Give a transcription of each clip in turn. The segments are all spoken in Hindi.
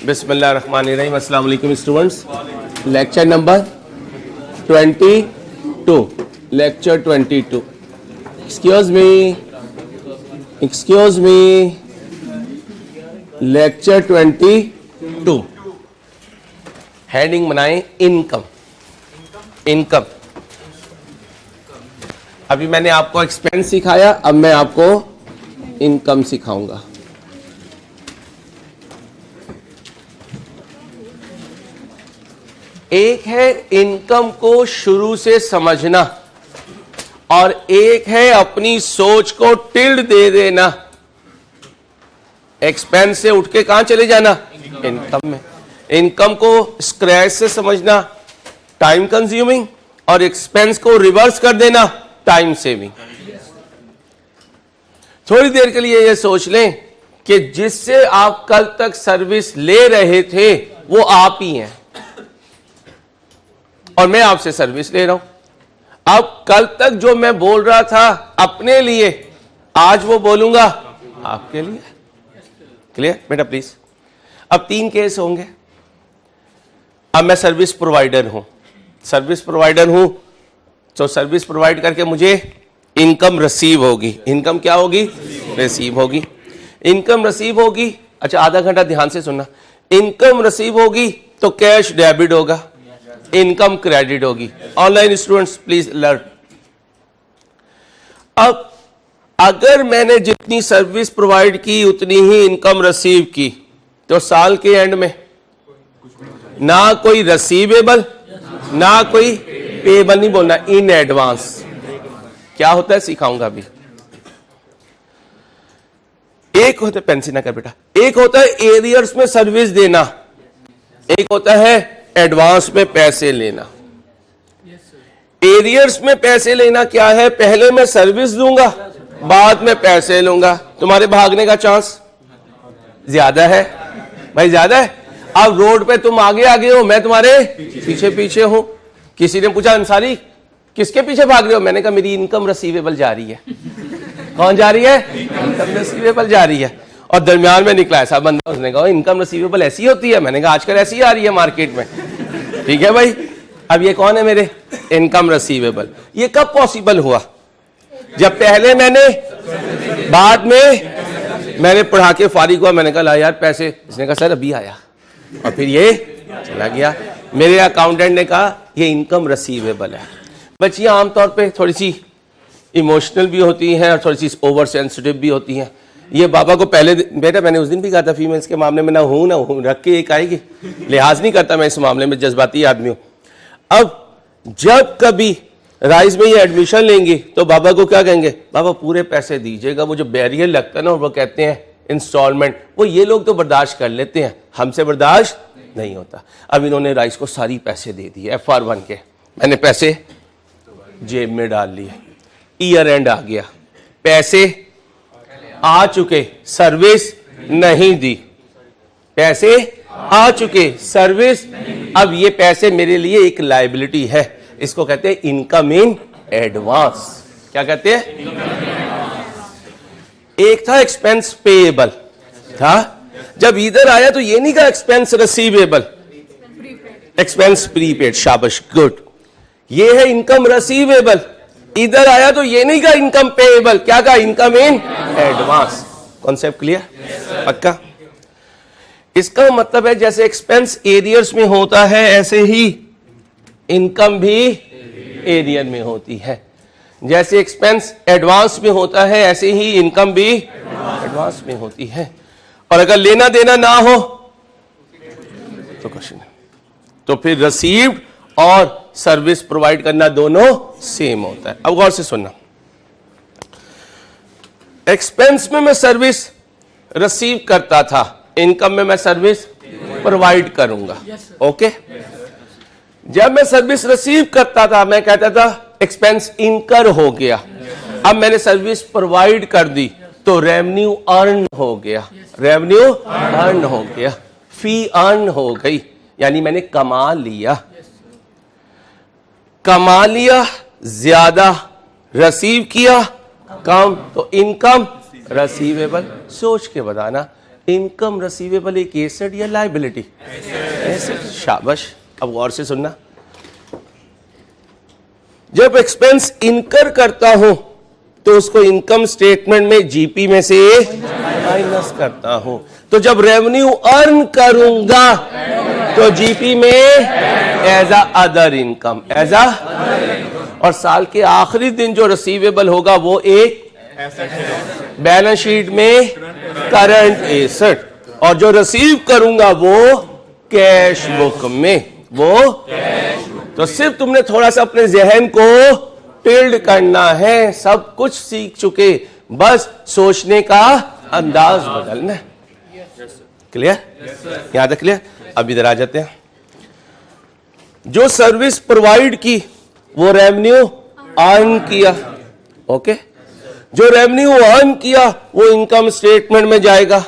बिस्मिल्लाहिर्रहमानिर्रहीम। अस्सलाम वालेकुम students. Lecture number 22। Lecture 22। Excuse me. Lecture 22। Heading बनाएं इनकम। इनकम। अभी मैंने आपको एक्सपेंस सिखाया, अब मैं आपको इनकम सिखाऊंगा। एक है इनकम को शुरू से समझना और एक है अपनी सोच को टिल्ड दे देना। एक्सपेंस से उठ के कहां चले जाना? इनकम में। इनकम को स्क्रैच से समझना, टाइम कंज्यूमिंग, और एक्सपेंस को रिवर्स कर देना, टाइम सेविंग। थोड़ी देर के लिए यह सोच लें कि जिससे आप कल तक सर्विस ले रहे थे वो आप ही हैं और मैं आपसे सर्विस ले रहा हूं। अब कल तक जो मैं बोल रहा था अपने लिए, आज वो बोलूंगा आपके लिए। क्लियर बेटा प्लीज। अब 3 केस होंगे। अब मैं सर्विस प्रोवाइडर हूं। सर्विस प्रोवाइडर हूं तो सर्विस प्रोवाइड करके मुझे इनकम रिसीव होगी। इनकम क्या होगी? रिसीव होगी। इनकम रिसीव होगी। अच्छा, आधा घंटा ध्यान से सुनना। इनकम रिसीव होगी तो कैश डेबिट होगा, इनकम क्रेडिट होगी। Online students please learn. अब अगर मैंने जितनी सर्विस प्रोवाइड की उतनी ही इनकम रिसीव की तो साल के एंड में ना कोई रिसीवेबल ना कोई पेबल, नहीं बोलना, इन एडवांस। क्या होता है सिखाऊंगा अभी। एक होता है, पेंसिल ना कर बेटा, एक होता है एरियर्स में सर्विस देना, एक होता है एडवांस में पैसे लेना। एरियर्स में पैसे लेना क्या है? पहले मैं सर्विस दूंगा, बाद में पैसे लूंगा। तुम्हारे भागने का चांस ज्यादा है भाई, ज्यादा है। अब रोड पे तुम आगे आगे हो, मैं तुम्हारे पीछे पीछे हूं। किसी ने पूछा अंसारी किसके पीछे भाग रहे हो? मैंने कहा मेरी इनकम रिसीवेबल जा रही है। कौन जा रही है? इनकम रिसीवेबल जा रही है। और दरमियान में निकला ऐसा बंदा, उसने कहा इनकम रिसीवेबल ऐसी होती है। मैंने कहा आजकल ऐसी आ रही है मार्केट में। ठीक है भाई। अब ये कौन है मेरे? Income receivable. ये कब पॉसिबल हुआ? जब पहले मैंने, बाद में मैंने पढ़ा के फारिग हुआ, मैंने कहा ला यार पैसे। इसने कहा सर अभी आया, और फिर ये चला गया। मेरे अकाउंटेंट ने कहा ये इनकम रिसीवेबल है। बच्चियां आमतौर पे थोड़ी सी इमोशनल भी होती हैं और थोड़ी सी ओवर सेंसिटिव भी होती हैं। ये बाबा को पहले बेटा, मैंने उस दिन भी कहा था फीमेल्स के मामले में ना हूं रख के एक आएगी। लिहाज नहीं करता मैं इस मामले में, जज्बाती आदमी हूं। अब जब कभी राइज में ये एडमिशन लेंगी तो बाबा को क्या कहेंगे? बाबा पूरे पैसे दीजिएगा। वो जो बैरियर लगता है ना, वो कहते हैं इंस्टॉलमेंट, वो ये लोग तो बर्दाश्त कर लेते हैं, हमसे बर्दाश्त नहीं होता। अब इन्होंने राइस को सारी पैसे दे दिए FR1 के। मैंने पैसे जेब में डाल लिए। ईयर एंड आ गया, पैसे आ चुके, सर्विस नहीं दी। पैसे आ चुके, सर्विस। अब ये पैसे मेरे लिए एक लायबिलिटी है। इसको कहते हैं इनकम इन एडवांस। क्या कहते हैं? एक था एक्सपेंस पेएबल था। जब इधर आया तो ये नहीं कहा एक्सपेंस रिसीवेबल, एक्सपेंस प्रीपेड। शाबाश, गुड। ये है इनकम रिसीवेबल। इधर आया तो ये नहीं कहा इनकम पेएबल, क्या कहा? Income in advance. Concept clear? पक्का? इसका मतलब है जैसे एक्सपेंस एरियर्स में होता है ऐसे ही इनकम भी एरियर में होती है। जैसे एक्सपेंस एडवांस में होता है ऐसे ही इनकम भी एडवांस में होती है। और अगर लेना देना ना हो तो क्वेश्चन है, तो फिर रिसीव्ड और सर्विस प्रोवाइड करना दोनों सेम होता है। अब गौर से सुनना। एक्सपेंस में मैं सर्विस रिसीव करता था, इनकम में मैं सर्विस प्रोवाइड करूंगा। ओके। जब मैं सर्विस रिसीव करता था मैं कहता था एक्सपेंस इनकर हो गया। अब मैंने सर्विस प्रोवाइड कर दी तो रेवेन्यू अर्न हो गया। रेवेन्यू अर्न हो गया, फी अर्न हो गई, यानी मैंने कमा लिया। कमा लिया ज्यादा, रिसीव किया कम, तो इनकम रिसीवेबल। सोच के बताना इनकम रिसीवेबल एक एसेट या लायबिलिटी? एसेट। शाबाश, अब गौर से सुनना। जब एक्सपेंस इनकर करता हूं तो उसको इनकम स्टेटमेंट में जीपी में से माइनस करता हूं। तो जब रेवेन्यू अर्न करूंगा तो जीपी में एज अदर इनकम, एज और साल के आखिरी दिन जो रिसीवेबल होगा वो एक बैलेंस शीट में करंट एसेट, और जो रिसीव करूंगा वो कैश बुक में, वो तो सिर्फ तुमने थोड़ा सा अपने जहन को टिल्ड करना है। सब कुछ सीख चुके, बस सोचने का अंदाज बदलना है। क्लियर? यहां तक क्लियर? अब इधर आ जाते हैं। जो सर्विस प्रोवाइड की वो रेवेन्यू अर्न किया। ओके, जो रेवेन्यू अर्न किया वो इनकम स्टेटमेंट में जाएगा,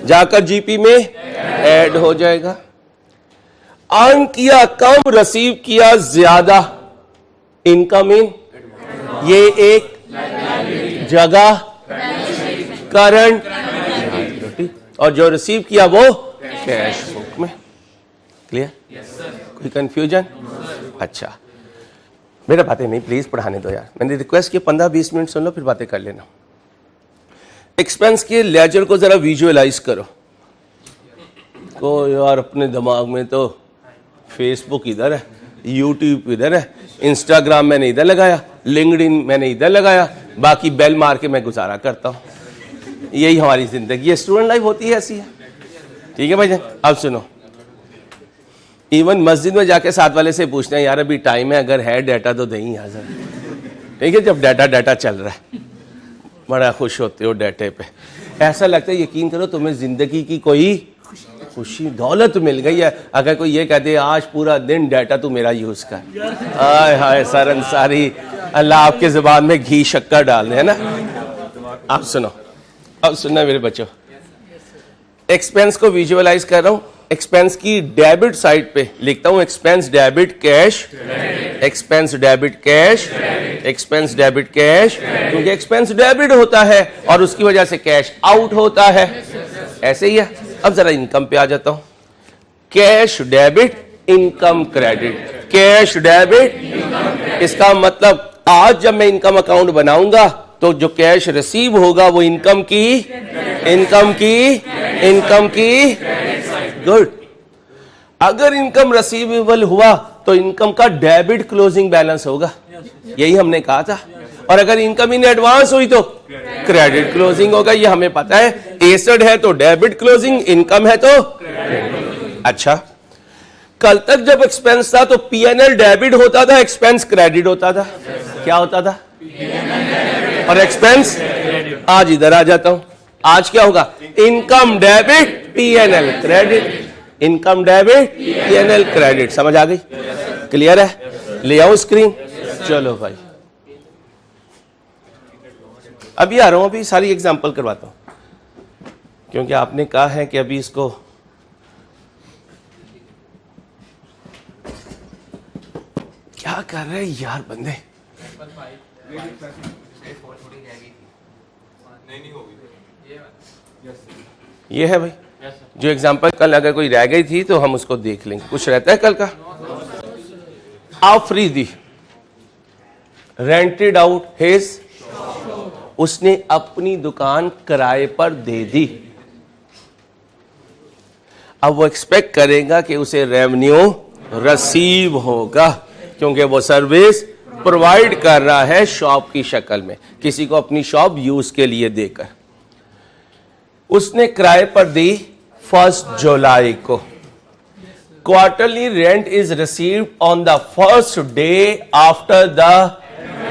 जाकर जीपी में ऐड हो जाएगा। अर्न किया कम, रिसीव किया ज्यादा, इनकम इन, ये एक जगह करंट, और जो रिसीव किया वो कैश बुक में। क्लियर? कोई कंफ्यूजन? अच्छा, मेरा बातें नहीं प्लीज पढ़ाने दो यार। मैंने रिक्वेस्ट की 15-20 मिनट सुन लो, फिर बातें कर लेना। एक्सपेंस के लेजर को जरा विजुअलाइज करो। तो यार अपने दिमाग में तो फेसबुक इधर है, यूट्यूब इधर है, इंस्टाग्राम मैंने इधर लगाया, लिंक्डइन मैंने इधर लगाया, बाकी बेल मार के मैं गुजारा करता हूं। यही हमारी जिंदगी है, स्टूडेंट लाइफ होती है, ऐसी है। ठीक है भाई? अब सुनो, इवन मस्जिद में जाके साथ वाले से पूछते हैं यार अभी टाइम है, अगर है डाटा तो दें यहाँ से। ठीक है, जब डाटा चल रहा है बड़ा खुश होते हो डाटे पे, ऐसा लगता है यकीन करो तुम्हें जिंदगी की कोई खुशी दौलत मिल गई है। अगर कोई ये कहते आज पूरा दिन डाटा तू मेरा यूज कर, आय हाय सर अंसारी, अल्लाह आपके जुबान में घी शक्कर डाल दे, है ना। आप सुनो, अब सुनना मेरे बच्चों, एक्सपेंस को विजुअलाइज कर रहा हूं। एक्सपेंस की डेबिट साइड पे लिखता हूं expense debit cash, expense debit cash, expense debit cash, क्योंकि एक्सपेंस डेबिट होता है और उसकी वजह से कैश आउट होता है। ऐसे ही है। अब जरा इनकम पे आ जाता हूं। Cash debit, income credit, cash debit. इसका मतलब आज जब मैं इनकम अकाउंट बनाऊंगा तो जो कैश रिसीव होगा वो इनकम की गुड। अगर इनकम रिसीवेबल हुआ तो इनकम का डेबिट क्लोजिंग बैलेंस होगा, यही हमने कहा था। और अगर इनकम इन एडवांस हुई तो क्रेडिट क्लोजिंग होगा, ये हमें पता है। एसेट है तो डेबिट क्लोजिंग, इनकम है तो। अच्छा, कल तक जब एक्सपेंस था तो पीएनएल डेबिट होता था, एक्सपेंस क्रेडिट होता था। क्या होता था? और एक्सपेंस। आज इधर आ जाता हूं, आज क्या होगा? Income debit, PNL credit, income debit, PNL credit. समझ आ गई? क्लियर है? ले आओ स्क्रीन। चलो भाई, अभी आ रहा हूं, अभी सारी एग्जांपल करवाता हूं, क्योंकि आपने कहा है कि अभी इसको क्या कर रहे हैं यार बंदे। ये है भाई जो एग्जांपल, कल अगर कोई रह गई थी तो हम उसको देख लेंगे। कुछ रहता है कल का। आफरीदी रेंटेड आउट हिज, उसने अपनी दुकान किराए पर दे दी। अब वो एक्सपेक्ट करेगा कि उसे रेवेन्यू रिसीव होगा, क्योंकि वो सर्विस प्रोवाइड कर रहा है शॉप की शक्ल में, किसी को अपनी शॉप यूज के लिए देकर। उसने किराए पर दी 1 जुलाई को। Quarterly rent is received on the first day after the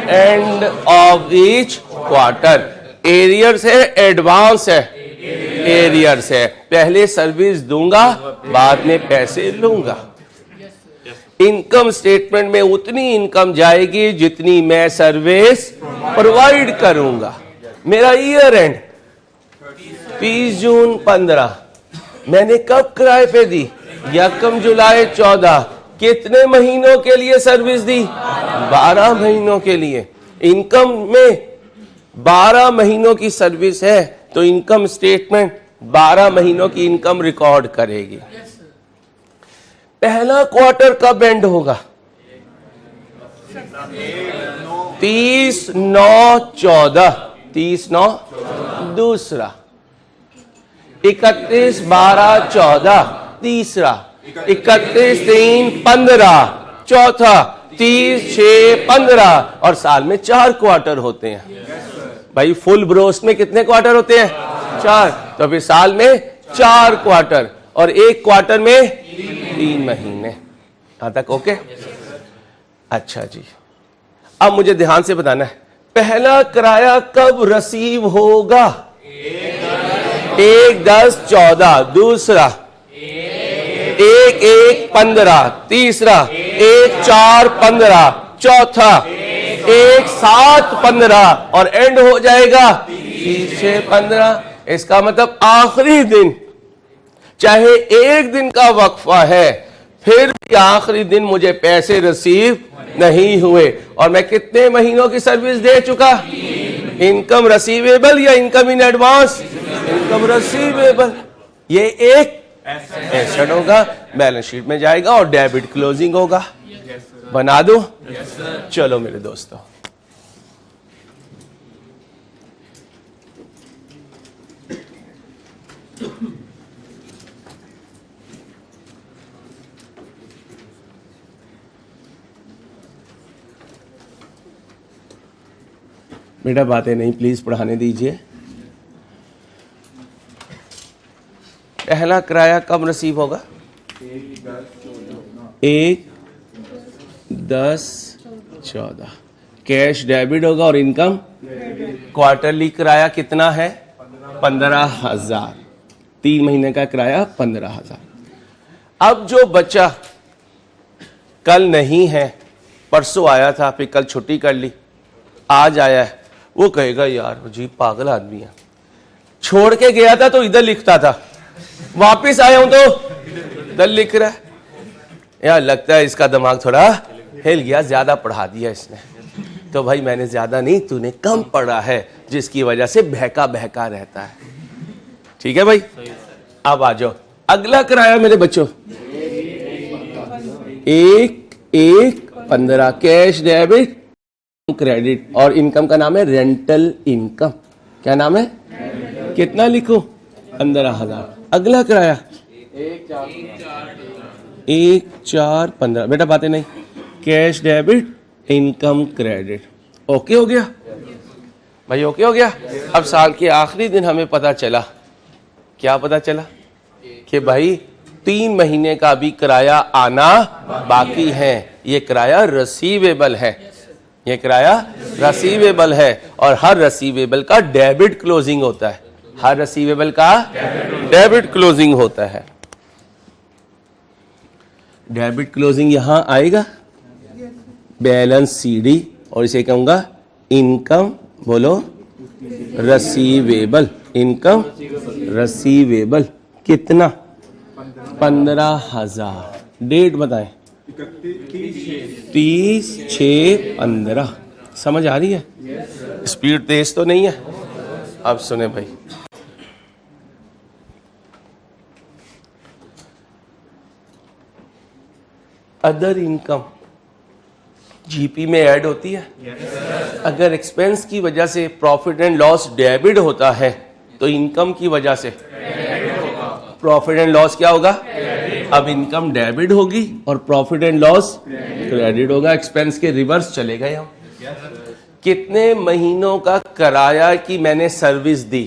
end of each quarter. Arrears है, एडवांस है, एरियर्स है। पहले सर्विस दूंगा, बाद में पैसे लूंगा। इनकम स्टेटमेंट में उतनी इनकम जाएगी जितनी मैं सर्विस प्रोवाइड करूंगा। मेरा ईयर एंड 30 जून 15, मैंने कब किराए पे दी? 1 जुलाई 14। कितने महीनों के लिए सर्विस दी? 12 महीनों के लिए। इनकम में 12 महीनों की सर्विस है तो इनकम स्टेटमेंट 12 महीनों की इनकम रिकॉर्ड करेगी। पहला क्वार्टर कब एंड होगा? 30/9/14, 30/9। दूसरा 31/12/14, तीसरा 31/3/15, चौथा 30/6/15। और साल में 4 क्वार्टर होते हैं। भाई फुल ब्रोस में कितने क्वार्टर होते हैं? 4। तो फिर साल में 4 क्वार्टर और एक क्वार्टर में 3 महीने। यहां तक ओके? अच्छा जी, अब मुझे ध्यान से बताना है, पहला किराया कब रिसीव होगा? 1/10/14, दूसरा 1/1/15, तीसरा 1/4/15, चौथा 1/7/15 और एंड हो जाएगा 30/6/15। इसका मतलब आखिरी दिन, चाहे एक दिन का वक्फा है, फिर भी आखिरी दिन मुझे पैसे रिसीव नहीं हुए। और मैं कितने महीनों की सर्विस दे चुका? इनकम रिसीवेबल या income in advance? Income receivable. ये एक एसेट होगा, बैलेंस शीट में जाएगा और डेबिट क्लोजिंग होगा। बना दूं? चलो मेरे दोस्तों, बेटा बातें नहीं प्लीज पढ़ाने दीजिए। पहला किराया कब रिसीव होगा? 1/10/14 कैश डेबिट होगा और इनकम क्वार्टरली किराया कितना है? 15,000। 3 महीने का किराया 15,000। अब जो बच्चा कल नहीं है, परसों आया था, फिर कल छुट्टी कर ली, आज आया है, वो कहेगा यार जी पागल आदमी है, छोड़ के गया था तो इधर लिखता था, वापिस आया हूं तो इधर लिख रहा है। यार लगता है इसका दिमाग थोड़ा हिल गया, ज्यादा पढ़ा दिया इसने। तो भाई मैंने ज्यादा नहीं, तूने कम पढ़ा है, जिसकी वजह से बहका बहका रहता है। ठीक है भाई, अब आ जाओ अगला किराया मेरे बच्चों। 1/1/15 कैश डेबिट क्रेडिट और इनकम का नाम है रेंटल इनकम। क्या नाम है? कितना लिखो? 15,000। अगला किराया 1/4/15। बेटा बातें नहीं, cash debit income credit. Okay हो गया भाई? ओके हो गया। अब साल के आखिरी दिन हमें पता चला, क्या पता चला? कि भाई 3 महीने का भी किराया आना बाकी है। ये किराया रिसीवेबल है, ये किराया रिसीवेबल है और हर रिसीवेबल का डेबिट क्लोजिंग होता है। हर रिसीवेबल का डेबिट क्लोजिंग होता है। डेबिट क्लोजिंग यहां आएगा, बैलेंस सीडी, और इसे कहूंगा इनकम, बोलो रिसीवेबल। इनकम रिसीवेबल कितना? 15,000। डेट बताएं? 30/6/15। समझ आ रही है? स्पीड तेज तो नहीं है? अब सुने भाई, अदर इनकम जीपी में ऐड होती है। अगर एक्सपेंस की वजह से प्रॉफिट एंड लॉस डेबिट होता है तो इनकम की वजह से प्रॉफिट एंड लॉस क्या होगा? अब इनकम डेबिट होगी और प्रॉफिट एंड लॉस क्रेडिट होगा। एक्सपेंस के रिवर्स चले गए हम। कितने महीनों का किराया की मैंने सर्विस दी,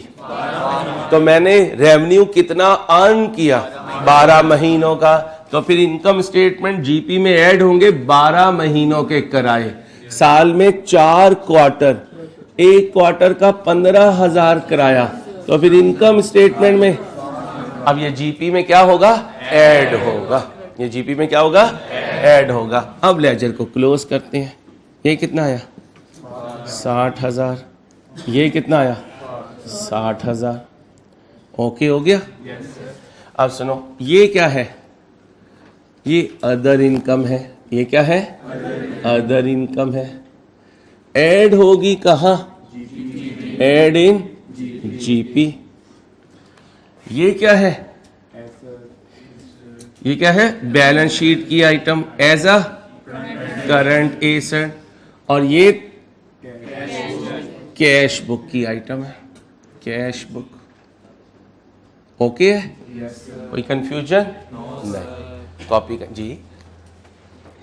तो मैंने रेवेन्यू कितना अर्न किया? 12 महीनों का। तो फिर इनकम स्टेटमेंट जीपी में ऐड होंगे 12 महीनों के किराए। साल में 4 क्वार्टर, एक क्वार्टर का 15,000 किराया। तो फिर इनकम स्टेटमेंट में अब ये जीपी में क्या होगा? ऐड होगा। ये जीपी में क्या होगा? ऐड होगा। अब लेजर को क्लोज करते हैं। ये कितना आया? 60,000। ये कितना आया? 60,000। ओके हो गया? अब सुनो, ये क्या है? ये अदर इनकम है। ये क्या है? अदर इनकम है। ऐड होगी कहां? Add in GP. ये क्या है? ये क्या है? बैलेंस शीट की item as a current asset, और ये कैश बुक की आइटम है, कैश बुक। ओके है? कोई कंफ्यूजन नहीं? कॉपी कर जी।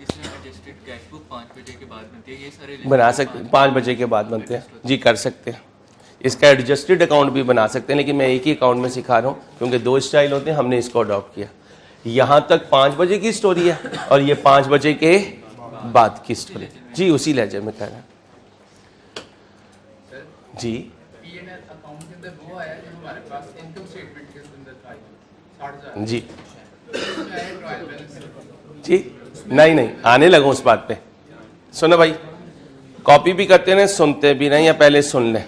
इसमें एडजस्टेड कैश बुक 5 बजे के बाद बनती है, ये सारे बना सकते, 5 बजे के बाद बनते हैं जी, कर सकते हैं। इसका एडजस्टेड अकाउंट भी बना सकते हैं, लेकिन मैं एक ही अकाउंट में सिखा रहा हूँ क्योंकि 2 स्टाइल होते हैं, हमने इसको अडॉप्ट किया। यहाँ तक 5 बजे की स्टोरी है और ये 5 बजे के बाद की स्टोरी जी, उसी लहजे में कह रहे हैं जी। अकाउंट के अंदर वो आया जो हमारे पास इनकम स्टेटमेंट के अंदर था 60,000 जी जी, नहीं आने लगा उस बात पे। सुनो भाई, कॉपी भी करते हैं, सुनते भी नहीं, या पहले सुन लें।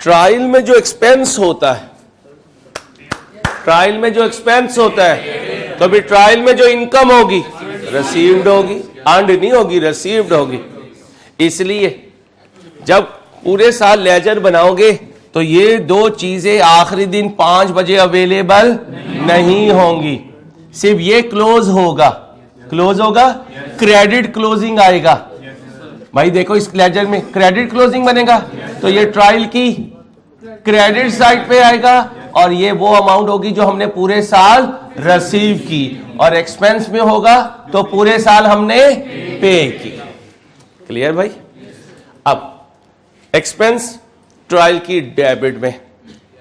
ट्रायल में जो एक्सपेंस होता है, ट्रायल में जो एक्सपेंस होता है, तो भी ट्रायल में जो इनकम होगी रिसीव्ड होगी, अर्न्ड नहीं होगी, रिसीव्ड होगी। इसलिए जब पूरे साल लेजर बनाओगे तो ये 2 चीजें आखिरी दिन 5 बजे अवेलेबल नहीं होंगी, सिर्फ ये क्लोज होगा, क्लोज होगा, क्रेडिट क्लोजिंग आएगा। भाई देखो इस लेजर में क्रेडिट क्लोजिंग बनेगा, तो ये ट्रायल की क्रेडिट साइड पे आएगा, और ये वो अमाउंट होगी जो हमने पूरे साल रिसीव की, और एक्सपेंस में होगा तो पूरे साल हमने पे की। क्लियर भाई? अब एक्सपेंस ट्रायल की डेबिट में,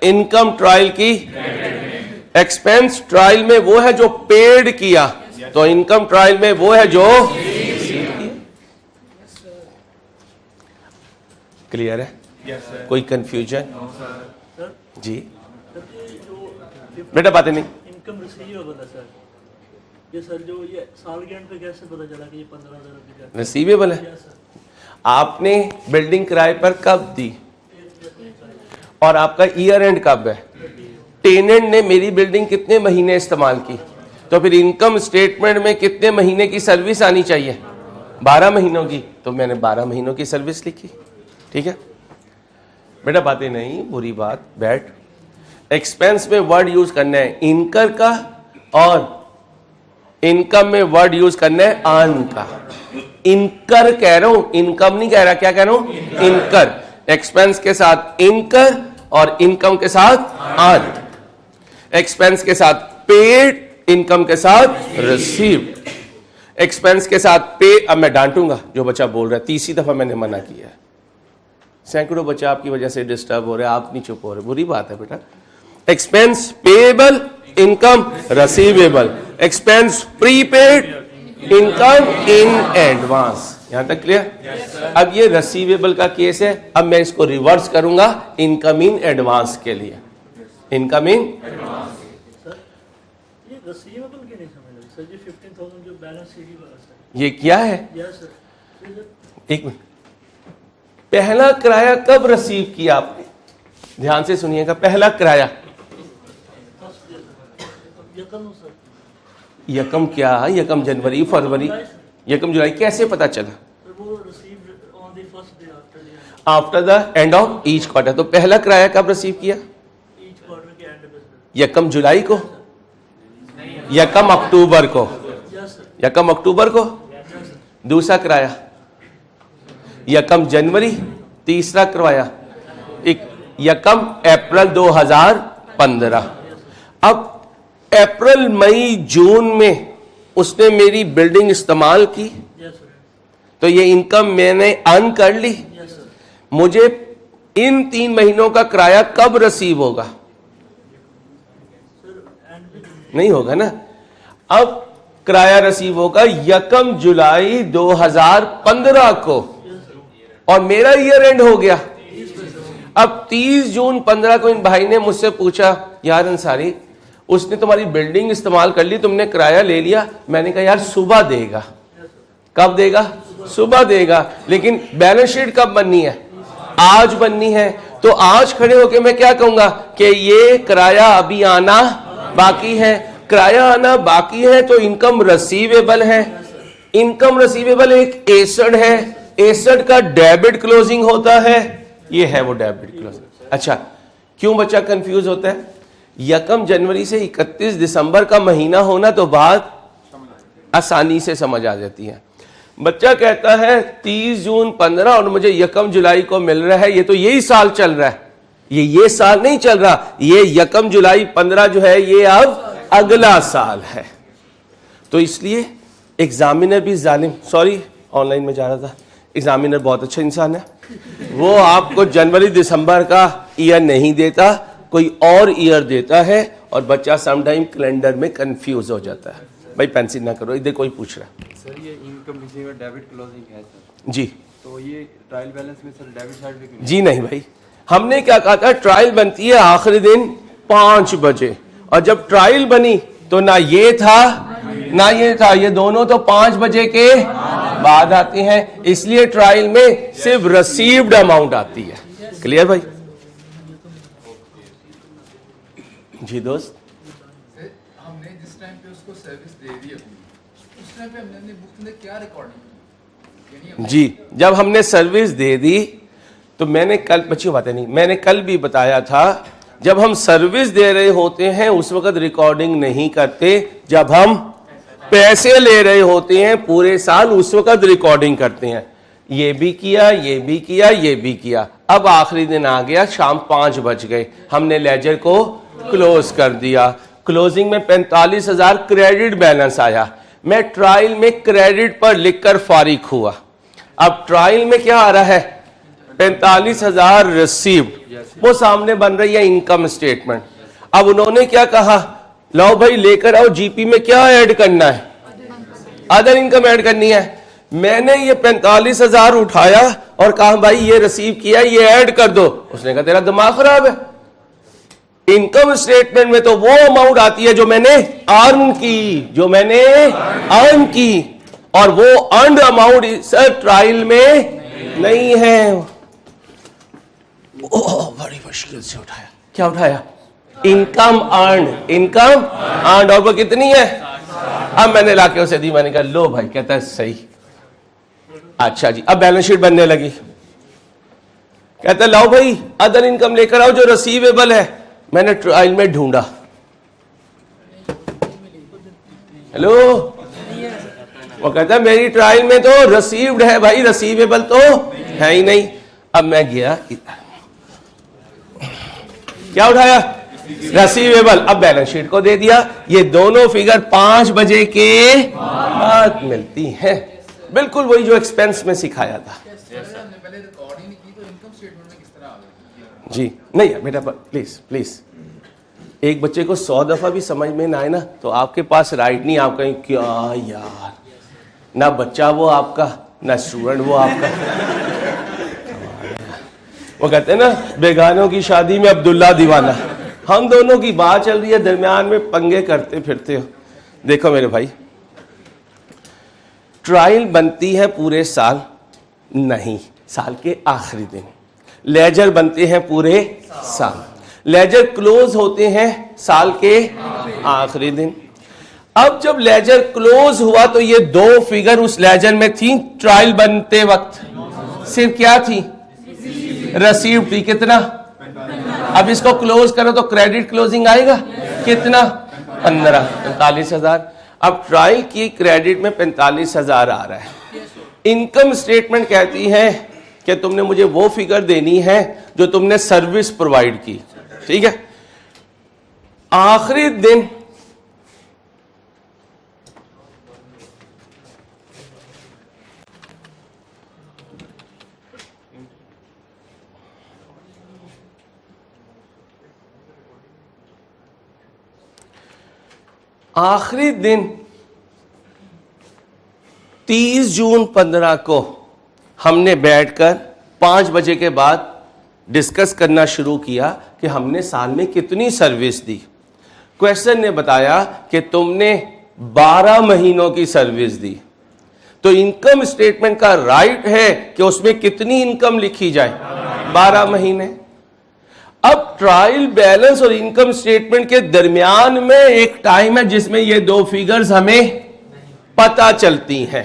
इनकम ट्रायल की, एक्सपेंस ट्रायल में वो है जो पेड किया, तो इनकम ट्रायल में वो है जो क्लियर है? कोई कंफ्यूजन जी? बेटा बातें नहीं। इनकम रिसीवेबल है सर, ये सर जो ये साल के एंड पे कैसे पता चला कि ये 15,000 रुपये रिसीवेबल है? आपने बिल्डिंग किराए पर कब दी और आपका ईयर एंड कब है? टेनेंट ने मेरी बिल्डिंग कितने महीने इस्तेमाल की, तो फिर इनकम स्टेटमेंट में कितने महीने की सर्विस आनी चाहिए? 12 महीनों की, तो मैंने 12 महीनों की सर्विस लिखी। ठीक है बेटा, बातें नहीं, बुरी बात, बैठ। एक्सपेंस में वर्ड यूज करना है इनकर का, और इनकम में वर्ड यूज करना है अर्न का। इनकर कह रहा हूं, इनकम नहीं कह रहा। क्या कह रहा हूं? इनकर। एक्सपेंस के साथ इनकर और इनकम के साथ अर्न। एक्सपेंस के साथ पेड, इनकम के साथ रिसीव्ड। एक्सपेंस के साथ पे, अब मैं डांटूंगा जो बच्चा बोल रहा है, 30 दफा मैंने मना किया है। सैकड़ों बच्चे आपकी वजह से डिस्टर्ब हो रहे हैं, आप नहीं चुप हो रहे, बुरी बात है बेटा। Expense payable, income receivable. Expense prepaid, income in advance. यहां तक क्लियर? अब ये रिसीवेबल का केस है, अब मैं इसको रिवर्स करूंगा इनकम इन एडवांस के लिए। इनकम इन सर, ये रिसीवेबल की नहीं समझ लगी सर, ये 15,000 जो बैलेंस शीट वाला सर, ये क्या है? यस सर, एक मिनट, पहला किराया कब रिसीव किया आपने? ध्यान से सुनिएगा, पहला किराया यकम सर, यकम क्या? यकम जनवरी, फरवरी, यकम जुलाई, कैसे पता चला? सर वो received on the first day after the end of each quarter. तो पहला किराया कब रिसीव किया? ईच क्वार्टर के एंड पे सर। यकम जुलाई को, यकम अक्टूबर को, यस सर, यकम अक्टूबर को। दूसरा किराया यकम जनवरी, तीसरा करवाया एक यकम अप्रैल 2015। अब अप्रैल मई जून में उसने मेरी बिल्डिंग इस्तेमाल की, यस सर, तो ये इनकम मैंने अर्न कर ली। यस सर, मुझे इन 3 महीनों का किराया कब रिसीव होगा? सर एंड पे नहीं होगा ना। अब किराया रिसीव होगा यकम जुलाई 2015 को, और मेरा ईयर एंड हो गया। अब 30 जून 15 को इन भाई ने मुझसे पूछा, यार अंसारी उसने तुम्हारी बिल्डिंग इस्तेमाल कर ली, तुमने किराया ले लिया। मैंने कहा यार सुबह देगा। कब देगा? सुबह देगा। लेकिन बैलेंस शीट कब बननी है? आज बननी है। तो आज खड़े होके मैं क्या कहूंगा कि ये किराया अभी आना बाकी है। किराया आना बाकी है तो इनकम रिसीवेबल है। इनकम रिसीवेबल एक एसेट है, एसेट का डेबिट क्लोजिंग होता है। ये है वो डेबिट क्लोजिंग। अच्छा, क्यों बच्चा कंफ्यूज होता है? 1 जनवरी से 31 दिसंबर का महीना होना तो बात आसानी से समझ आ जाती है। बच्चा कहता है 30 जून 15 और मुझे 1 जुलाई को मिल रहा है, ये तो यही साल चल रहा है। ये साल नहीं चल रहा, ये 1 जुलाई 15 जो है ये अब अगला साल है। तो इसलिए एग्जामिनर भी जालिम, सॉरी ऑनलाइन में जा रहा था, एग्जामिनर बहुत अच्छा इंसान है, वो आपको जनवरी दिसंबर का ईयर नहीं देता, कोई और ईयर देता है और बच्चा समटाइम कैलेंडर में कंफ्यूज हो जाता है। भाई पेंसिल ना करो, इधर कोई पूछ रहा है। सर ये इनकम रिसीवर डेबिट क्लोजिंग है सर, जी तो ये ट्रायल बैलेंस में सर डेबिट साइड पे क्यों? जी नहीं भाई, हमने क्या कहा था, ट्रायल बनती है आखिरी दिन 5 बजे, और जब ट्रायल बनी तो ना ये था ना ये था, ये दोनों तो 5 बजे के बाद आते हैं, इसलिए ट्रायल में सिर्फ रिसीव्ड अमाउंट आती है। क्लियर भाई? जी दोस्त, हमने जिस टाइम पे उसको सर्विस दे दी अपनी, उस टाइम पे हमने बुक में क्या रिकॉर्डिंग जी जब हमने सर्विस दे दी तो मैंने कल, बच्ची बातें नहीं, मैंने कल भी बताया था, जब हम सर्विस दे रहे होते हैं उस वक्त रिकॉर्डिंग नहीं करते, जब हम पैसे ले रहे होते हैं पूरे साल उस वक्त रिकॉर्डिंग करते हैं। ये भी किया, ये भी किया, ये भी किया। अब आखिरी दिन आ गया, शाम 5 बज गए, हमने लेजर को क्लोज कर दिया। क्लोजिंग में 45,000 क्रेडिट बैलेंस आया। मैं ट्रायल में क्रेडिट पर लिखकर फारिग हुआ। अब ट्रायल में क्या आ रहा है, 45,000 रिसीव्ड, वो सामने बन रही है इनकम स्टेटमेंट। अब उन्होंने क्या कहा, लो भाई लेकर आओ, जीपी में क्या ऐड करना है, अदर इनकम ऐड करनी है। मैंने ये 45,000 उठाया और कहा भाई ये रिसीव किया, ये ऐड कर दो। उसने कहा तेरा दिमाग खराब है, इनकम स्टेटमेंट में तो वो अमाउंट आती है जो मैंने अर्न की, जो मैंने अर्न की, और वो अर्न अमाउंट सर ट्रायल में नहीं है। ओह बड़ी मुश्किल से उठाया। क्या उठाया? इनकम अर्न, इनकम अर्न, और वो कितनी है? अब मैंने लाके उसे दी, मैंने कहा लो भाई। कहता है सही, अच्छा जी। अब बैलेंस शीट बनने लगी। कहता है लाओ भाई अदर इनकम लेकर आओ जो रिसीवेबल है। मैंने ट्रायल में ढूंढा, हेलो, वो कहता है मेरी ट्रायल में तो रिसीव्ड है भाई, रिसीवेबल तो है ही नहीं। अब मैं गया, क्या उठाया? रिसीवेबल। अब बैलेंस शीट को दे दिया। ये दोनों फिगर 5 बजे के बाद मिलती हैं, बिल्कुल वही जो एक्सपेंस में सिखाया था। हमने पहले रिकॉर्डिंग नहीं की तो इनकम स्टेटमेंट में किस तरह आ गई? जी नहीं बेटा, प्लीज प्लीज, एक बच्चे को 100 दफा भी समझ में ना आए ना तो आपके पास राइट नहीं। आप कहें क्या यार, ना बच्चा वो आपका, ना स्टूडेंट वो आपका। वो कहते हैं ना बेगानों की शादी में अब्दुल्ला दीवाना, हम दोनों की बात चल रही है, दरमियान में पंगे करते फिरते हो। देखो मेरे भाई, ट्रायल बनती है पूरे साल नहीं, साल के आखिरी दिन। लेजर बनते हैं पूरे साल, लेजर क्लोज होते हैं साल के आखिरी दिन। अब जब लेजर क्लोज हुआ तो ये 2 फिगर उस लेजर में थी ट्रायल बनते वक्त, सिर्फ क्या थी? रिसीव थी। कितना? अब इसको क्लोज करो तो क्रेडिट क्लोजिंग आएगा कितना? 45,000। अब ट्रायल की क्रेडिट में 45,000 आ रहा है। इनकम स्टेटमेंट कहती है कि तुमने मुझे वो फिगर देनी है जो तुमने सर्विस प्रोवाइड की, ठीक है। आखिरी दिन आखिरी दिन 30 जून 15 को हमने बैठकर 5 बजे के बाद डिस्कस करना शुरू किया कि हमने साल में कितनी सर्विस दी। क्वेश्चन ने बताया कि तुमने 12 महीनों की सर्विस दी, तो इनकम स्टेटमेंट का राइट है कि उसमें कितनी इनकम लिखी जाए? 12 महीने। अब ट्रायल बैलेंस और इनकम स्टेटमेंट के दरमियान में एक टाइम है जिसमें ये 2 फिगर्स हमें पता चलती हैं।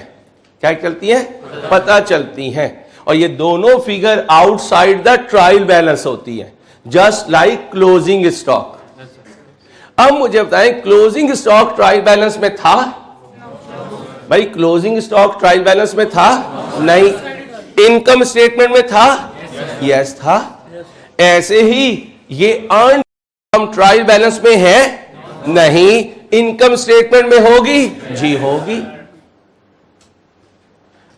क्या चलती हैं? पता चलती हैं। और ये दोनों figure outside the trial balance होती है, जस्ट लाइक क्लोजिंग स्टॉक। अब मुझे बताएं क्लोजिंग स्टॉक ट्रायल बैलेंस में था? भाई क्लोजिंग स्टॉक ट्रायल बैलेंस में था? नहीं। इनकम स्टेटमेंट में था? यस था। ऐसे ही ये अर्न इनकम ट्रायल बैलेंस में है? नहीं। इनकम स्टेटमेंट में होगी? जी होगी।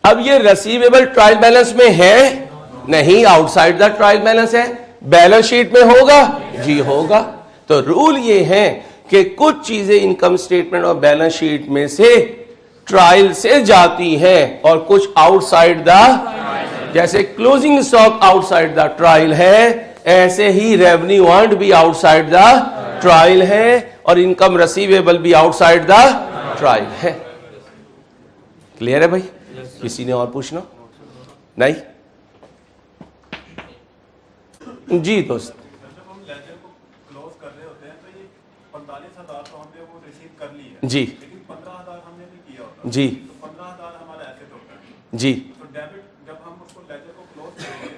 अब ये रिसीवेबल ट्रायल बैलेंस में है? नहीं, आउटसाइड द ट्रायल बैलेंस है। बैलेंस शीट में होगा? जी होगा। तो रूल ये है कि कुछ चीजें इनकम स्टेटमेंट और बैलेंस शीट में से ट्रायल से जाती हैं और कुछ आउटसाइड द, जैसे closing stock outside the trial है, ऐसे ही रेवेन्यू अर्न्ड भी आउटसाइड द ट्रायल है और इनकम रिसीवेबल भी आउटसाइड द ट्रायल है। क्लियर है भाई? किसी ने और पूछना? नहीं? जी दोस्त, जब हम लेजर को क्लोज कर रहे होते हैं तो ये 45,000 तो हमने वो रिसीव कर ली है जी, लेकिन 15,000 हमने नहीं किया होता जी, तो 15,000 हमारा एसेट होता है। जी। तो डेबिट जब हम उसको लेजर को क्लोज करेंगे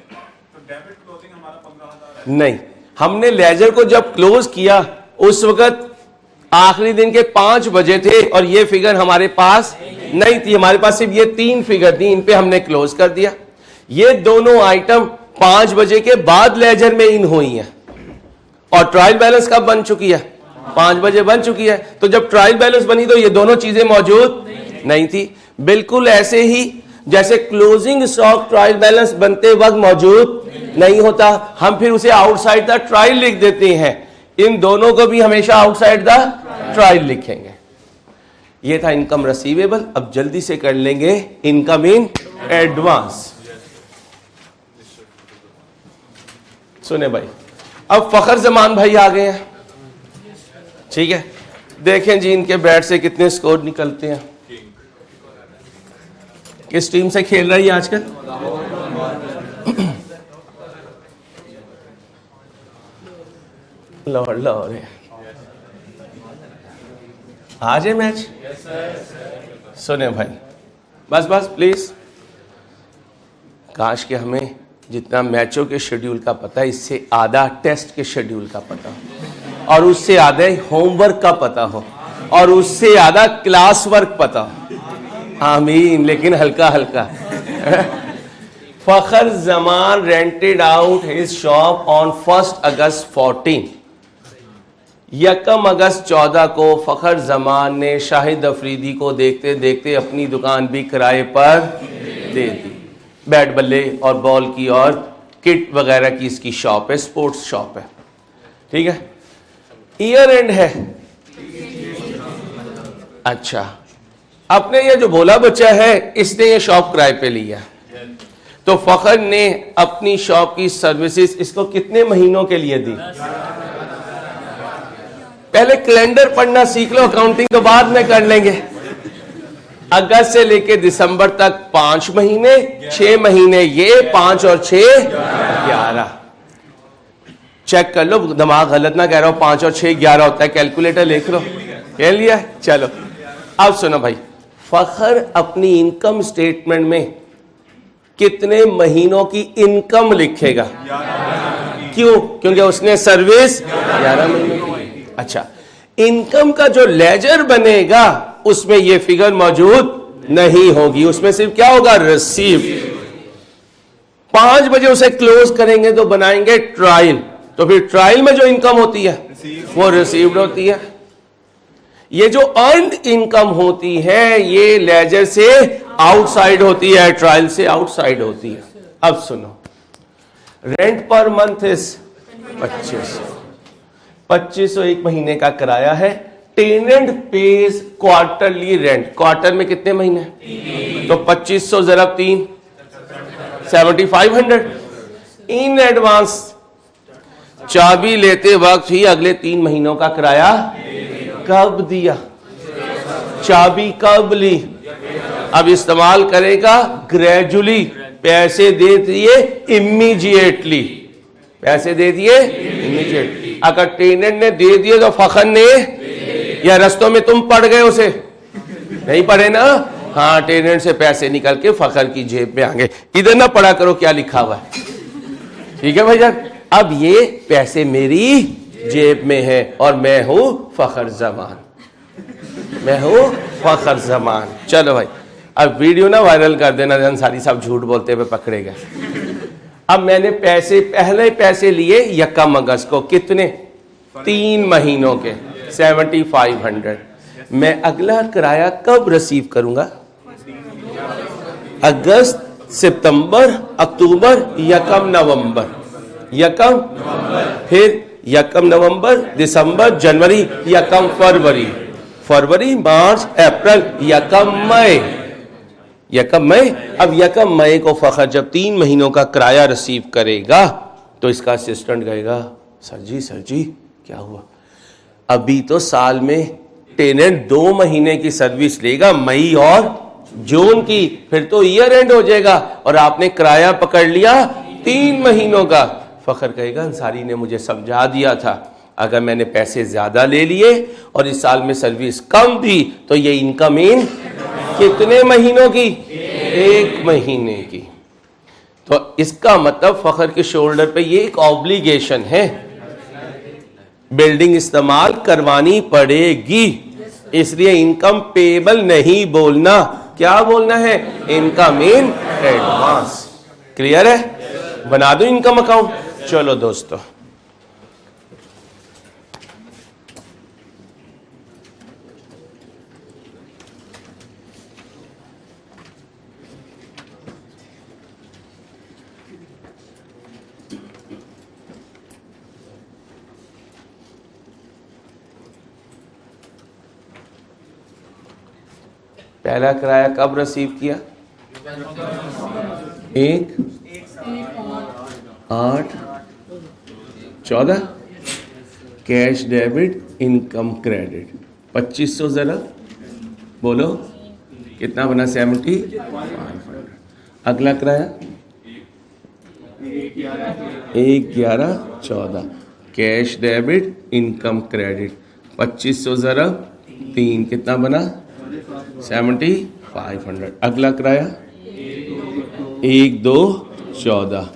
तो डेबिट क्लोजिंग हमारा 15,000 है। नहीं, हमने लेजर को जब क्लोज किया उस वक्त आखिरी दिन के 5 बजे थे और ये फिगर हमारे पास नहीं थी। हमारे पास सिर्फ ये 3 फिगर थी, इन पे हमने क्लोज कर दिया। ये दोनों आइटम 5 बजे के बाद लेजर में इन हुई है और ट्रायल बैलेंस कब बन चुकी है? 5 बजे बन चुकी है। तो जब ट्रायल बैलेंस बनी तो ये दोनों चीजें मौजूद नहीं थी। बिल्कुल ऐसे ही जैसे क्लोजिंग स्टॉक ट्रायल बैलेंस बनते वक्त मौजूद नहीं होता, हम फिर उसे आउटसाइड द ट्रायल लिख देते हैं। इन दोनों को भी हमेशा आउटसाइड द ट्रायल लिखेंगे। ये था इनकम रिसीवेबल। अब जल्दी से कर लेंगे इनकम इन एडवांस। सुने भाई, अब फखर जमान भाई आ गए हैं, ठीक है। देखें जी इनके बैट से कितने स्कोर निकलते हैं। किस टीम से खेल रही है आजकल? लाहौर लाहौर है। आज है मैच? सुने भाई, बस बस प्लीज, काश के हमें जितना मैचों के शेड्यूल का पता है इससे आधा टेस्ट के शेड्यूल का पता हो और उससे आधा होमवर्क का पता हो और उससे आधा क्लास वर्क पता हो। आमीन, लेकिन हल्का हल्का। Fakhar Zaman rented out his shop on 1 अगस्त 14। 1 अगस्त 14 को फखर जमान ने शाहिद अफरीदी को देखते देखते अपनी दुकान भी किराए पर दे दी। बैट बल्ले और बॉल की और किट वगैरह की इसकी शॉप है, स्पोर्ट्स शॉप है, ठीक है। ईयर एंड है। अच्छा, अपने ये जो भोला बच्चा है इसने ये शॉप किराए पे लिया, तो फखर ने अपनी शॉप की सर्विसेज इसको कितने महीनों के लिए दी? पहले कैलेंडर पढ़ना सीख लो, अकाउंटिंग तो बाद में कर लेंगे। अगस्त से लेके दिसंबर तक 5 महीने, 6 महीने ये, 5 और 6 11। चेक कर लो, दिमाग गलत ना कह रहा हो। 5 और 6 11 होता है, कैलकुलेटर लिख लो। कह लिया? चलो अब सुनो भाई, फखर अपनी इनकम स्टेटमेंट में कितने महीनों की इनकम लिखेगा? क्यों? क्योंकि उसने सर्विस 11 महीने की। अच्छा, इनकम का जो लेजर बनेगा उसमें ये फिगर मौजूद नहीं होगी, उसमें सिर्फ क्या होगा? रिसीव। 5 बजे उसे क्लोज करेंगे तो बनाएंगे ट्रायल, तो फिर ट्रायल में जो इनकम होती है वो रिसीव्ड होती है। ये जो अर्न्ड इनकम होती है ये लेजर से आउटसाइड होती है, ट्रायल से आउटसाइड होती है। अब सुनो, रेंट पर मंथ इज 2500 एक महीने का किराया है। Tenant pays quarterly rent. Quarter में कितने महीने? तो 2500 ज़रब 3 7500 इन एडवांस। चाबी लेते वक्त ही अगले 3 महीनों का किराया कब दिया? चाबी कब ली? अब इस्तेमाल करेगा ग्रेजुअली। पैसे दे दिए इमीडिएटली, पैसे दे दिए इमीडिएटली। अगर टेनेंट ने दे दिए तो फखर ने, या रस्तों में तुम पढ़ गए उसे? नहीं पढ़े ना? हाँ, टेनेंट से पैसे निकल के फखर की जेब में आ गए। इधर ना पढ़ा करो क्या लिखा हुआ है, ठीक है भैया। अब ये पैसे मेरी जेब में है और मैं हूं फखर जमान, मैं हूं फखर जमान। चलो भाई, अब वीडियो ना वायरल कर देना, अंसारी साहब झूठ बोलते हुए पकड़े गए। अब मैंने पहले पैसे लिए यकम अगस्त को, कितने? 3 महीनों के 7500। मैं अगला किराया कब रिसीव करूंगा? अगस्त, सितंबर, अक्टूबर, यकम नवंबर, यकम, फिर यकम नवंबर, दिसंबर, जनवरी, यकम फरवरी, फरवरी, मार्च, अप्रैल, यकम मई, यकम मई। अब यकम मई को फखर जब 3 महीनों का किराया रिसीव करेगा तो इसका असिस्टेंट कहेगा, सर जी क्या हुआ? अभी तो साल में टेनेंट 2 महीने की सर्विस लेगा, मई और जून की, फिर तो ईयर एंड हो जाएगा और आपने किराया पकड़ लिया 3 महीनों का। फखर कहेगा, अंसारी ने मुझे समझा दिया था, अगर मैंने पैसे ज्यादा ले लिए और इस साल में सर्विस कम थी तो ये इनकम इन कितने महीनों की? 1 महीने की। तो इसका मतलब फखर के शोल्डर पे ये एक ऑब्लिगेशन है, बिल्डिंग इस्तेमाल करवानी पड़ेगी, इसलिए इनकम पेबल नहीं बोलना, क्या बोलना है? Income in advance. क्लियर है? बना दो इनकम अकाउंट। चलो दोस्तों, पहला किराया कब रिसीव किया? 1/8/14 कैश डेबिट इनकम क्रेडिट 2500। जरा बोलो कितना बना? 7500। अगला किराया 1/11/14 कैश डेबिट इनकम क्रेडिट 2500 जरा 3 कितना बना? 7500। अगला किराया 1/2/14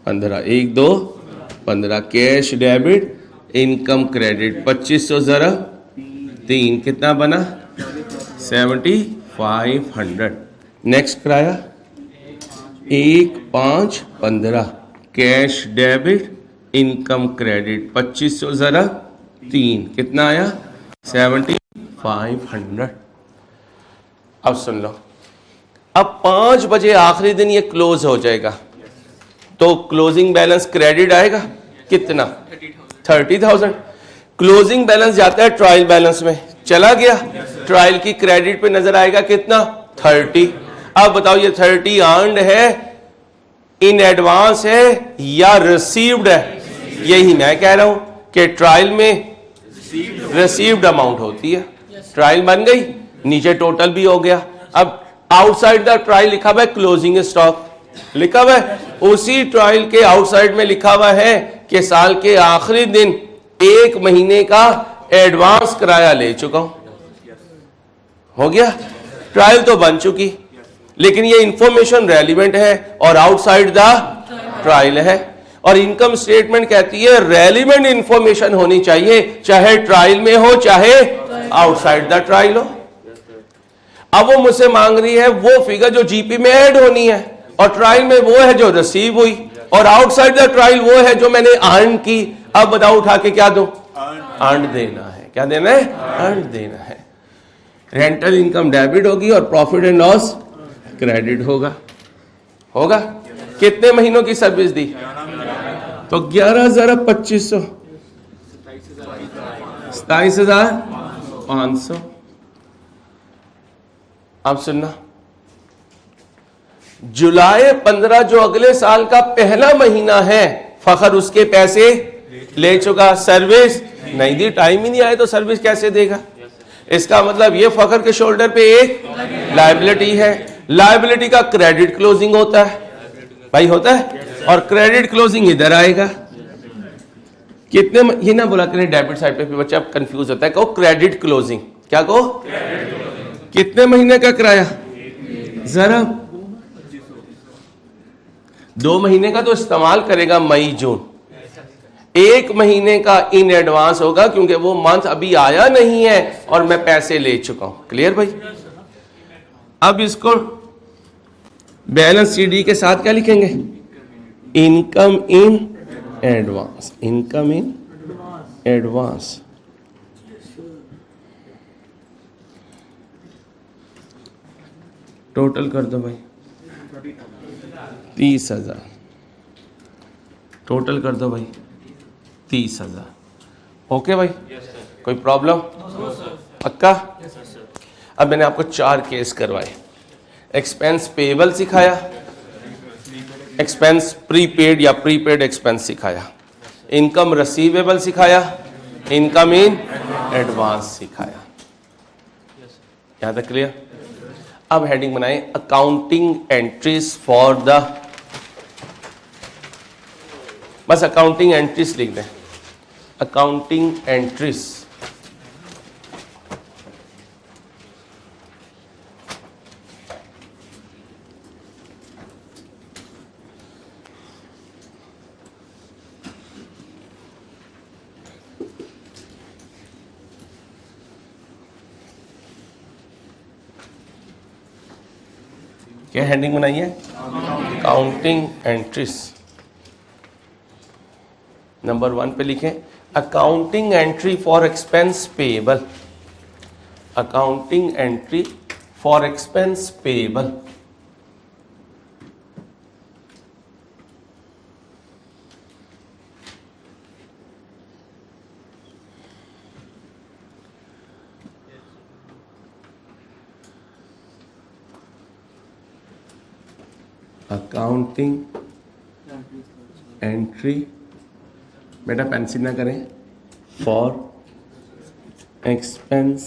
15 1/2/15 कैश डेबिट इनकम क्रेडिट 2500 जरा 3 कितना बना? 7500। नेक्स्ट किराया 1/5/15 कैश डेबिट इनकम क्रेडिट 2500 जरा 3 कितना आया? 7500। अब सुन लो, अब 5 बजे आखिरी दिन ये क्लोज हो जाएगा तो क्लोजिंग बैलेंस क्रेडिट आएगा कितना? 30,000। क्लोजिंग बैलेंस जाता है ट्रायल बैलेंस में, चला गया, ट्रायल की क्रेडिट पे नजर आएगा कितना? 30। अब बताओ ये 30 अर्न्ड है, इन एडवांस है या रिसीव्ड है? यही मैं कह रहा हूं कि ट्रायल में रिसीव्ड अमाउंट होती है। ट्रायल बन गई, नीचे टोटल भी हो गया। अब आउटसाइड द ट्रायल लिखा हुआ है क्लोजिंग स्टॉक, लिखा हुआ है उसी ट्रायल के आउटसाइड में लिखा हुआ है कि साल के आखिरी दिन 1 महीने का एडवांस किराया ले चुका हूं। हो गया, ट्रायल तो बन चुकी, लेकिन ये इंफॉर्मेशन रेलिवेंट है और आउटसाइड द ट्रायल है। और इनकम स्टेटमेंट कहती है रेलिवेंट इंफॉर्मेशन होनी चाहिए, चाहे ट्रायल में हो चाहे आउटसाइड द ट्रायल हो। अब वो मुझसे मांग रही है वो फिगर जो जीपी में ऐड होनी है, और ट्रायल में वो है जो रिसीव हुई, और आउटसाइड द ट्रायल वो है जो मैंने अर्न की। अब बताओ उठा के क्या दो? अर्न देना है। क्या देना है? अर्न देना है। रेंटल इनकम डेबिट होगी और प्रॉफिट एंड लॉस क्रेडिट होगा। होगा? कितने महीनों की सर्विस दी? तो 11,2500 27,500। अब सुनना, जुलाई 15 जो अगले साल का पहला महीना है, फखर उसके पैसे ले चुका, सर्विस नहीं दी। टाइम ही नहीं आया तो सर्विस कैसे देगा? इसका मतलब ये फखर के शोल्डर पे एक लायबिलिटी है। लायबिलिटी का क्रेडिट क्लोजिंग होता है भाई, होता है, और क्रेडिट क्लोजिंग इधर आएगा। कितने ये ना बोला करें डेबिट साइड पे, बच्चा कंफ्यूज होता है। कहो क्रेडिट क्लोजिंग। क्या कहो? कितने महीने का किराया? जरा 2 महीने का तो इस्तेमाल करेगा, मई जून। 1 महीने का इन एडवांस होगा क्योंकि वो मंथ अभी आया नहीं है और मैं पैसे ले चुका हूं। क्लियर भाई? अब इसको बैलेंस शीट के साथ क्या लिखेंगे? Income in advance. Income in advance. Total कर दो भाई 30,000। टोटल कर दो भाई 30,000। ओके भाई? कोई प्रॉब्लम? पक्का? अब मैंने आपको 4 केस करवाए। एक्सपेंस पेबल सिखाया, एक्सपेंस प्रीपेड या प्रीपेड एक्सपेंस सिखाया, इनकम रिसीवेबल सिखाया, इनकम इन एडवांस सिखाया। यहां तक क्लियर? अब हेडिंग बनाएं अकाउंटिंग एंट्रीज फॉर द, बस अकाउंटिंग एंट्रीज लिख दें। अकाउंटिंग एंट्रीज क्या हेडिंग बनाई है? Accounting entries. नंबर 1 पे लिखें accounting entry for expense payable. Accounting entry for expense payable. Accounting entry, बेटा पेंसिल ना करें, फॉर एक्सपेंस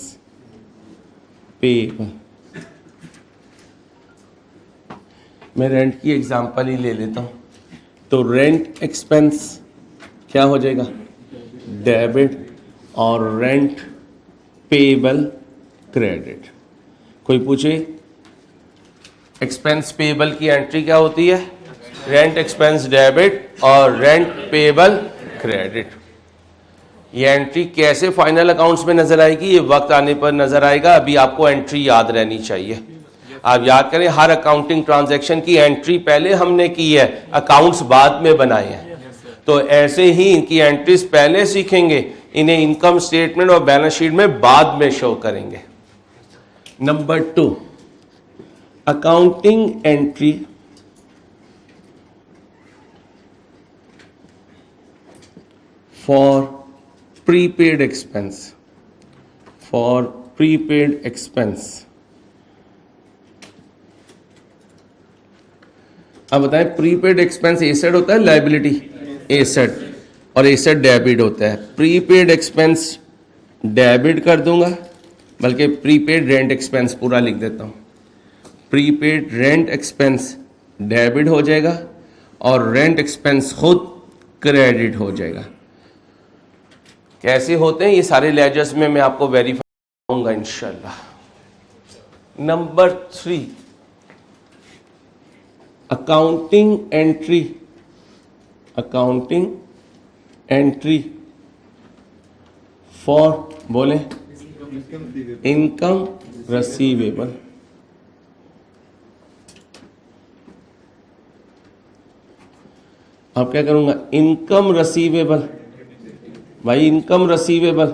पेएबल। मैं रेंट की एग्जांपल ही ले लेता हूं। तो रेंट एक्सपेंस क्या हो जाएगा? डेबिट और रेंट पेएबल क्रेडिट। कोई पूछे एक्सपेंस पेएबल की एंट्री क्या होती है? रेंट एक्सपेंस डेबिट और रेंट पेएबल क्रेडिट। ये एंट्री कैसे फाइनल अकाउंट्स में नजर आएगी? ये वक्त आने पर नजर आएगा। अभी आपको एंट्री याद रहनी चाहिए। आप याद करें हर अकाउंटिंग ट्रांजैक्शन की एंट्री पहले हमने की है, अकाउंट्स बाद में बनाए हैं। तो ऐसे ही इनकी एंट्रीज पहले सीखेंगे, इन्हें इनकम स्टेटमेंट और बैलेंस शीट में बाद में शो करेंगे। Number 2 accounting entry for prepaid expense. For prepaid expense. अब बताएं प्रीपेड एक्सपेंस एसेट होता है, लायबिलिटी एसेट, और एसेट डेबिट होता है। प्रीपेड एक्सपेंस डेबिट कर दूंगा, बल्कि प्रीपेड रेंट एक्सपेंस पूरा लिख देता हूं। प्रीपेड रेंट एक्सपेंस डेबिट हो जाएगा और रेंट एक्सपेंस खुद क्रेडिट हो जाएगा। कैसे होते हैं ये सारे लेजर्स में मैं आपको वेरीफाई करूंगा इंशाल्लाह। Number 3 accounting entry. Accounting entry for, बोले, इनकम रिसीवेबल। अब क्या करूंगा? Income receivable. भाई इनकम रिसीवेबल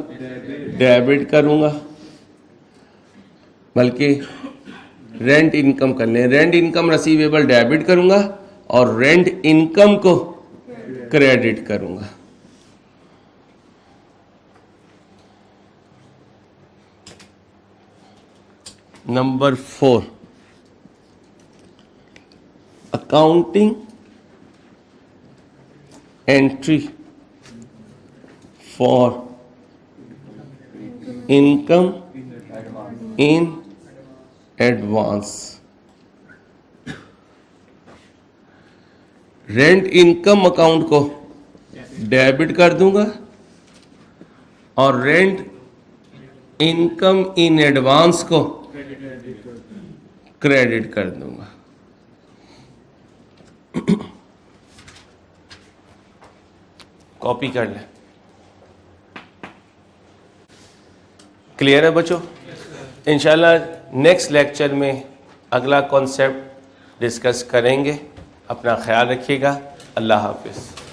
डेबिट करूंगा, बल्कि रेंट इनकम कर लें। रेंट इनकम रिसीवेबल डेबिट करूंगा और रेंट इनकम को क्रेडिट करूंगा। Number 4 accounting entry for income in advance. Rent income account को डेबिट कर दूंगा और रेंट इनकम इन एडवांस को क्रेडिट कर दूंगा। कॉपी कर लें। क्लियर है बच्चों? इंशाल्लाह नेक्स्ट लेक्चर में अगला कॉन्सेप्ट डिस्कस करेंगे। अपना ख्याल रखिएगा। अल्लाह हाफिज़।